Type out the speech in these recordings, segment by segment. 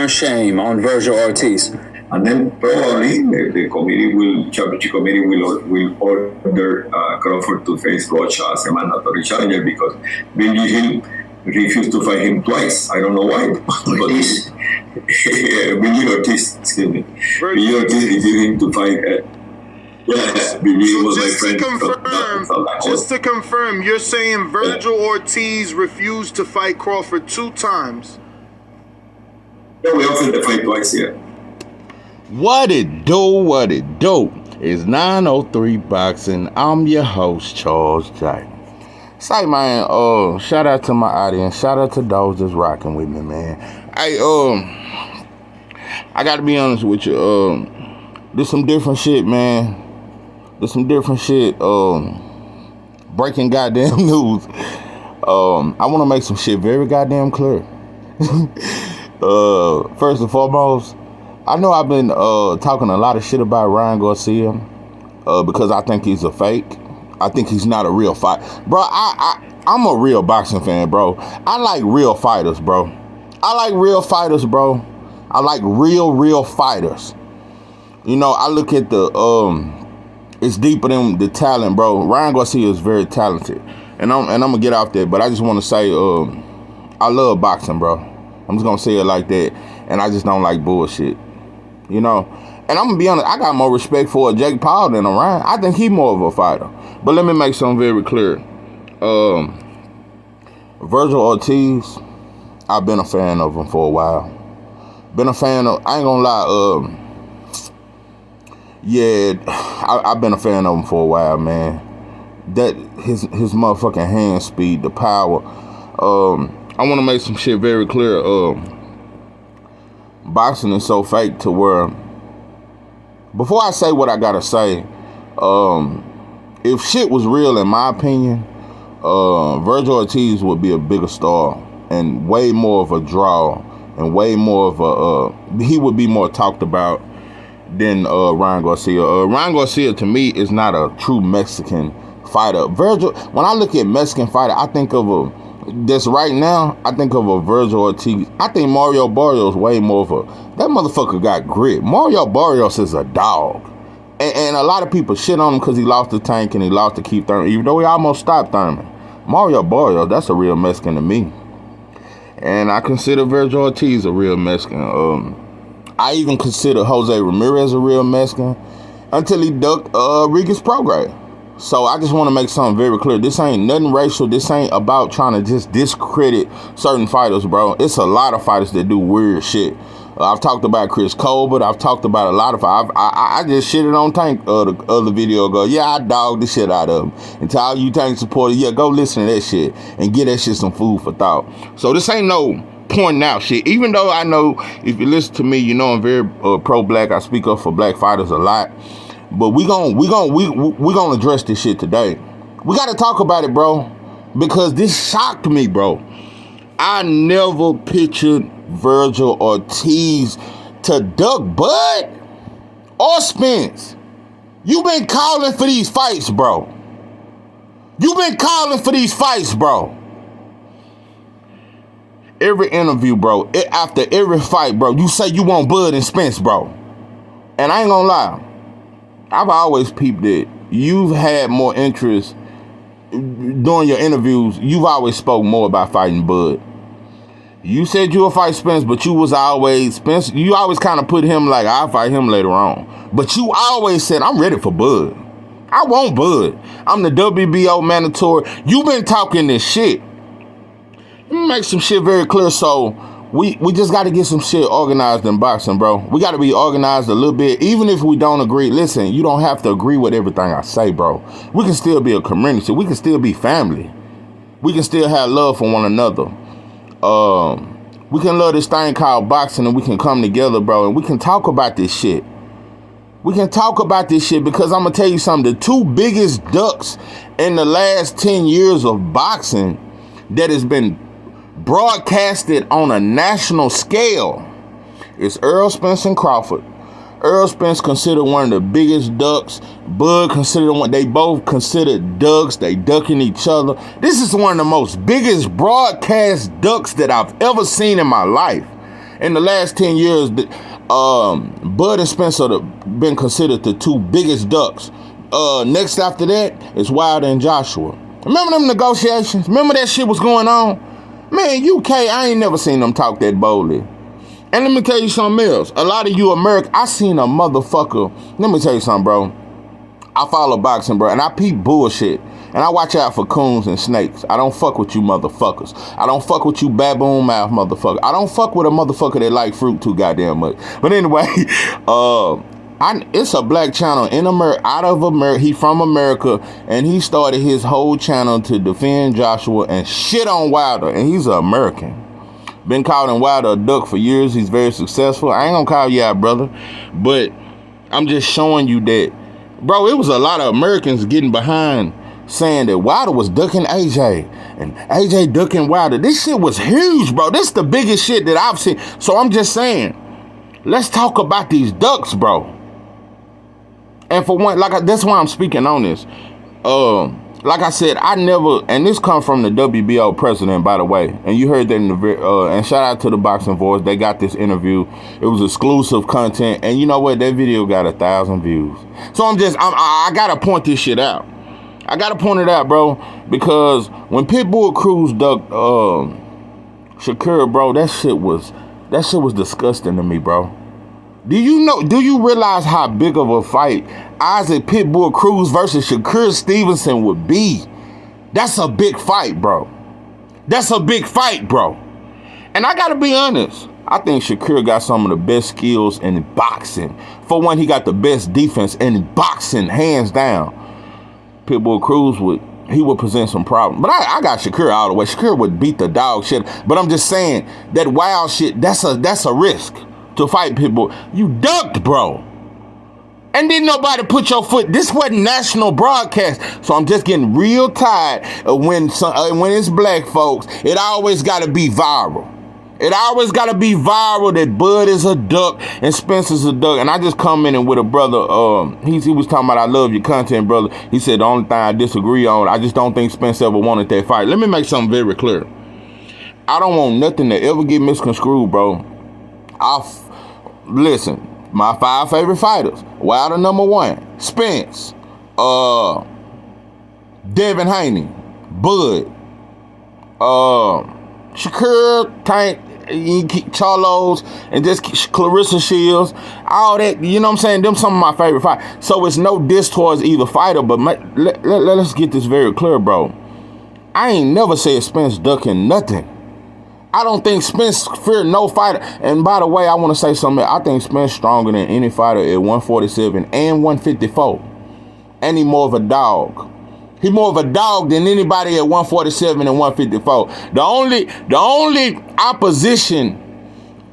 more shame on Virgil Ortiz. And then probably the committee championship committee will order Crawford to face Rocha as a mandatory challenger because VIRGIL refused to fight him twice. I don't know why. Ortiz. VIRGIL Ortiz, excuse me. VIRGIL Ortiz refused him to fight. Yes, VIRGIL was my friend. Just to confirm, you're saying Virgil Ortiz refused to fight Crawford 2 times? Yeah, we offered the fight twice, yeah. What it do? It's 903 Boxing. I'm your host, Charles J. Say, man, shout out to my audience. Shout out to those that's rocking with me, man. Hey, I gotta be honest with you. There's some different shit, man. There's some different shit. Breaking goddamn news. I want to make some shit very goddamn clear. First and foremost, I know I've been talking a lot of shit about Ryan Garcia because I think he's a fake. I think he's not a real fight. Bro, I'm a real boxing fan, bro. I like real fighters, bro. I like real fighters, bro. I like real fighters. You know, I look at it's deeper than the talent, bro. Ryan Garcia is very talented. And I'm gonna get off there, but I just want to say I love boxing, bro. I'm just gonna say it like that. And I just don't like bullshit. You know, and I'm gonna be honest, I got more respect for Jake Paul than Ryan. I think he's more of a fighter. But let me make something very clear. Virgil Ortiz, I've been a fan of him for a while. Been a fan of, I ain't gonna lie, I've been a fan of him for a while, man. That his motherfucking hand speed, the power. I wanna make some shit very clear. Boxing is so fake to where, before I say what I gotta say, if shit was real, in my opinion, Virgil Ortiz would be a bigger star and way more of a draw and way more of he would be more talked about than Ryan Garcia. Ryan Garcia, to me, is not a true Mexican fighter. Virgil, when I look at Mexican fighter, I think of I think of a Virgil Ortiz. I think Mario Barrios way more of that motherfucker got grit. Mario Barrios is a dog. And a lot of people shit on him because he lost the Tank and he lost to Keith Thurman, even though he almost stopped Thurman. Mario Barrios, that's a real Mexican to me. And I consider Virgil Ortiz a real Mexican. I even consider Jose Ramirez a real Mexican until he ducked Riga's Prograis. So I just want to make something very clear. This ain't nothing racial. This ain't about trying to just discredit certain fighters, bro. It's a lot of fighters that do weird shit. I've talked about Chris Colbert. I've talked about a lot of fighters. I just shitted on Tank the other video ago. Yeah, I dogged the shit out of him. And to all you Tank supporters, yeah, go listen to that shit and get that shit some food for thought. So this ain't no pointing out shit. Even though I know if you listen to me, you know I'm very pro-black. I speak up for black fighters a lot. But we gonna address this shit today. We gotta talk about it, bro, because this shocked me, bro. I never pictured Virgil Ortiz to duck Bud or Spence. You've been calling for these fights, bro. Every interview, bro, after every fight, bro, you say you want Bud and Spence, bro. And I ain't gonna lie, I've always peeped that you've had more interest during your interviews. You've always spoke more about fighting Bud. You said you would fight Spence, but you always kind of put him like, I'll fight him later on. But you always said, I'm ready for Bud. I want Bud. I'm the WBO mandatory. You've been talking this shit. Let me make some shit very clear. So we just got to get some shit organized in boxing, bro. We got to be organized a little bit. Even if we don't agree, listen, you don't have to agree with everything I say, bro. We can still be a community. We can still be family. We can still have love for one another. We can love this thing called boxing, and we can come together, bro, and we can talk about this shit. Because I'm going to tell you something. The two biggest ducks in the last 10 years of boxing that has been broadcasted on a national scale is Errol Spence and Crawford. Errol Spence considered one of the biggest ducks. Bud considered one. They both considered ducks. They ducking each other. This is one of the most biggest broadcast ducks that I've ever seen in my life. In the last 10 years, Bud and Spencer have been considered the two biggest ducks. Next after that is Wilder and Joshua. Remember them negotiations? Remember that shit was going on? Man, UK, I ain't never seen them talk that boldly. And let me tell you something else. A lot of you Americans, I seen a motherfucker. Let me tell you something, bro. I follow boxing, bro, and I peep bullshit. And I watch out for coons and snakes. I don't fuck with you motherfuckers. I don't fuck with you baboon mouth motherfucker. I don't fuck with a motherfucker that like fruit too goddamn much. But anyway, it's a black channel in America, out of America. He from America, and he started his whole channel to defend Joshua and shit on Wilder. And he's an American. Been calling Wilder a duck for years. He's very successful. I ain't gonna call you out, brother, but I'm just showing you that, bro, it was a lot of Americans getting behind saying that Wilder was ducking AJ and AJ ducking Wilder. This shit was huge, bro. This is the biggest shit that I've seen. So I'm just saying, let's talk about these ducks, bro. And for one, that's why I'm speaking on this. Like I said, I never, and this comes from the WBO president, by the way. And you heard that in the, and shout out to the Boxing Voice. They got this interview. It was exclusive content. And you know what? That video got 1,000 views. So I got to point this shit out. I got to point it out, bro. Because when Pitbull Cruz ducked Shakur, bro, that shit was disgusting to me, bro. Do you realize how big of a fight Isaac Pitbull Cruz versus Shakur Stevenson would be? That's a big fight, bro. That's a big fight, bro. And I gotta be honest, I think Shakur got some of the best skills in boxing. For one, he got the best defense in boxing, hands down. Pitbull Cruz would present some problems. But I got Shakur all the way. Shakur would beat the dog shit. But I'm just saying, that wild shit, that's a risk. To fight Pitbull. You ducked, bro. And didn't nobody put your foot. This wasn't national broadcast. So I'm just getting real tired of when it's black folks, it always got to be viral. It always got to be viral that Bud is a duck and Spencer's a duck. And I just commented with a brother. He was talking about, I love your content, brother. He said, the only thing I disagree on, I just don't think Spencer ever wanted that fight. Let me make something very clear. I don't want nothing to ever get misconstrued, bro. Listen, my 5 favorite fighters. Wilder #1, Spence, Devin Haney, Bud, Shakur, Tank, Charlos, and just Clarissa Shields, all that, you know what I'm saying? Them some of my favorite fighters. So it's no diss towards either fighter, but let's get this very clear, bro. I ain't never said Spence ducking nothing. I don't think Spence feared no fighter. And by the way, I want to say something. I think Spence stronger than any fighter at 147 and 154. And he more of a dog. He more of a dog than anybody at 147 and 154. The only opposition,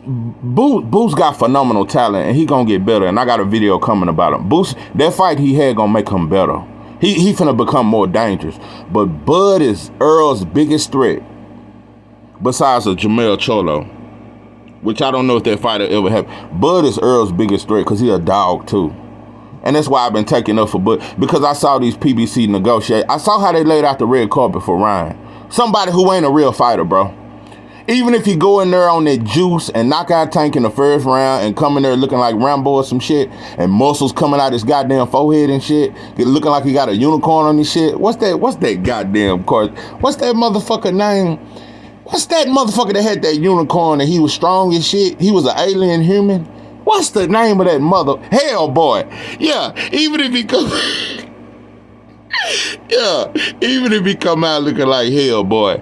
Boost got phenomenal talent, and he gonna get better. And I got a video coming about him. Boost, that fight he had gonna make him better. He finna become more dangerous. But Bud is Earl's biggest threat. Besides a Jamel Cholo, which I don't know if that fighter ever happened. Bud is Earl's biggest threat because he a dog too. And that's why I've been taking up for Bud, because I saw these PBC negotiate. I saw how they laid out the red carpet for Ryan. Somebody who ain't a real fighter, bro. Even if you go in there on that juice and knock out Tank in the first round and come in there looking like Rambo or some shit, and muscles coming out his goddamn forehead and shit, looking like he got a unicorn on his shit. What's that goddamn card? What's that motherfucker name? What's that motherfucker that had that unicorn and he was strong as shit? He was an alien human. What's the name of that mother? Hellboy. Yeah, even if he come out looking like Hellboy,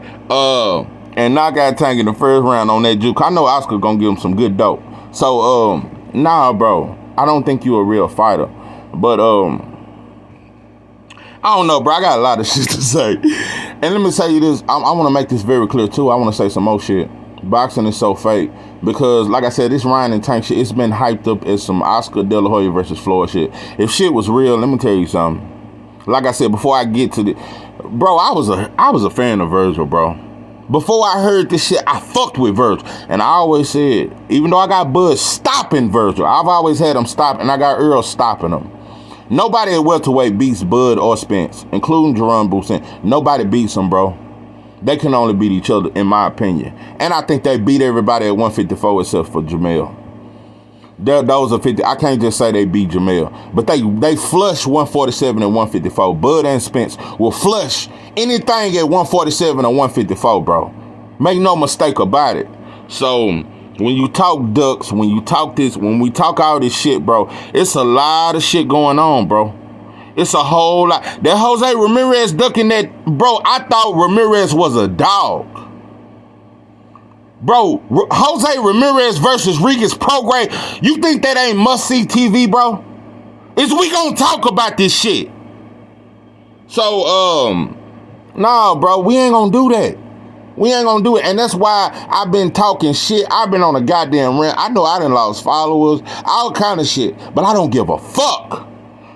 and knock out Tank in the first round on that juke, I know Oscar gonna give him some good dope. So, nah, bro, I don't think you a real fighter. But, I don't know, bro. I got a lot of shit to say. And let me tell you this. I want to make this very clear, too. I want to say some more shit. Boxing is so fake. Because, like I said, this Ryan and Tank shit, it's been hyped up as some Oscar De La Hoya versus Floyd shit. If shit was real, let me tell you something. Like I said, before I get to the... Bro, I was a fan of Virgil, bro. Before I heard this shit, I fucked with Virgil. And I always said, even though I got Bud stopping Virgil, I've always had him stop, and I got Earl stopping him. Nobody at welterweight beats Bud or Spence, including Jerome Boutin. Nobody beats him, bro. They can only beat each other, in my opinion. And I think they beat everybody at 154 except for Jamel. Those are 50. I can't just say they beat Jamel, but they flush 147 and 154. Bud and Spence will flush anything at 147 or 154, bro. Make no mistake about it. So when you talk ducks, when you talk this, when we talk all this shit, bro, it's a lot of shit going on, bro. It's a whole lot. That Jose Ramirez ducking that, bro, I thought Ramirez was a dog. Bro, Jose Ramirez versus Regis Prograis, you think that ain't must-see TV, bro? Is we gonna talk about this shit? So, nah, bro, we ain't gonna do that. We ain't gonna do it. And that's why I've been talking shit. I've been on a goddamn rant. I know I done lost followers, all kind of shit, but I don't give a fuck.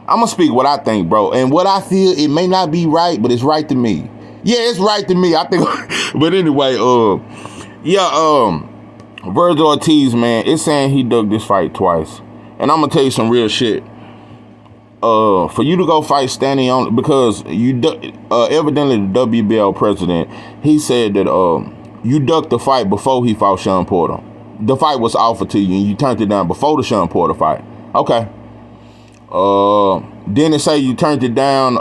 I'm gonna speak what I think, bro. And what I feel, it may not be right, but it's right to me. Yeah, it's right to me. I think, but anyway, Virgil Ortiz, man, it's saying he dug this fight twice. And I'm gonna tell you some real shit. For you to go fight standing on, because you evidently the WBL president, he said that you ducked the fight before he fought Sean Porter. The fight was offered to you and you turned it down before the Sean Porter fight. Okay. Then it say you turned it down.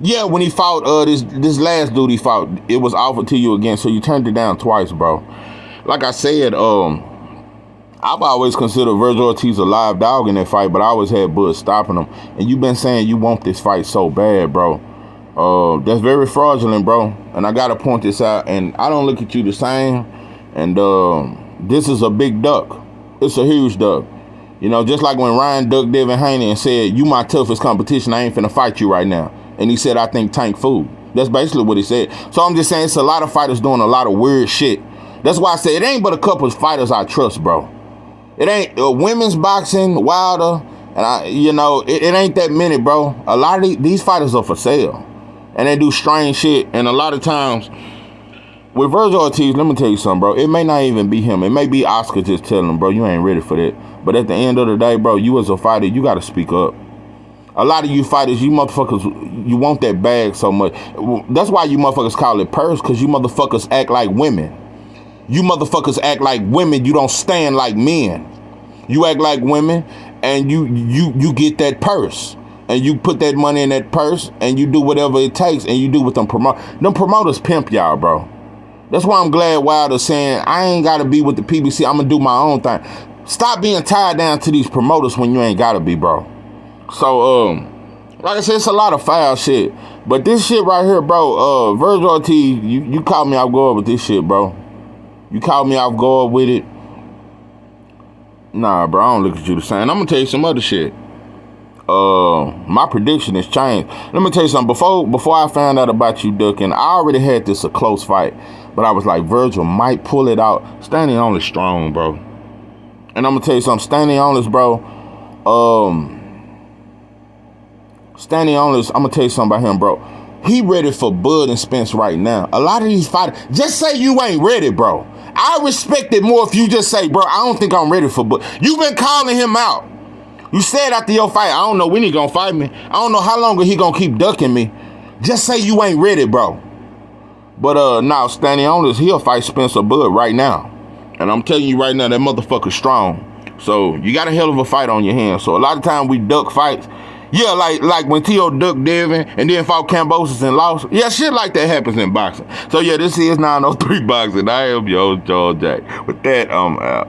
Yeah, when he fought this last dude he fought, it was offered to you again, so you turned it down twice, bro. Like I said, I've always considered Virgil Ortiz a live dog in that fight, but I always had Bud stopping him. And you've been saying you want this fight so bad, bro. That's very fraudulent, bro. And I gotta point this out. And I don't look at you the same. And this is a big duck. It's a huge duck. You know, just like when Ryan ducked Devin Haney and said, "You my toughest competition. I ain't finna fight you right now." And he said, "I think Tank food." That's basically what he said. So I'm just saying it's a lot of fighters doing a lot of weird shit. That's why I say it ain't but a couple of fighters I trust, bro. It ain't women's boxing, Wilder, and it ain't that many, bro. A lot of these fighters are for sale, and they do strange shit. And a lot of times with Virgil Ortiz, let me tell you something, bro. It may not even be him. It may be Oscar just telling him, bro, you ain't ready for that. But at the end of the day, bro, you as a fighter, you got to speak up. A lot of you fighters, you motherfuckers, you want that bag so much. That's why you motherfuckers call it purse, because you motherfuckers act like women. You motherfuckers act like women. You don't stand like men. You act like women, and you get that purse, and you put that money in that purse, and you do whatever it takes, and you do what them promoters pimp y'all, bro. That's why I'm glad Wilder's saying, I ain't got to be with the PBC. I'm going to do my own thing. Stop being tied down to these promoters when you ain't got to be, bro. So, like I said, it's a lot of foul shit. But this shit right here, bro, Virgil Ortiz, you caught me off guard with this shit, bro. You caught me off guard with it. Nah, bro, I don't look at you the same. I'm going to tell you some other shit. My prediction has changed. Let me tell you something. Before I found out about you ducking, I already had this a close fight. But I was like, Virgil might pull it out. Standing on is strong, bro. And I'm going to tell you something. Standing on is, bro. Standing on is, I'm going to tell you something about him, bro. He ready for Bud and Spence right now. A lot of these fighters, just say you ain't ready, bro. I respect it more if you just say, bro, I don't think I'm ready for Bud. You've been calling him out. You said after your fight, I don't know when he gonna fight me. I don't know how long he gonna keep ducking me. Just say you ain't ready, bro. But now standing on this, he'll fight Spencer Bud right now. And I'm telling you right now, that motherfucker's strong. So you got a hell of a fight on your hands. So a lot of time we duck fights. Yeah, like when T.O. ducked Devin and then fought Kambosos and lost. Yeah, shit like that happens in boxing. So yeah, this is 903 Boxing. I am your Joe Jack. With that, I'm out.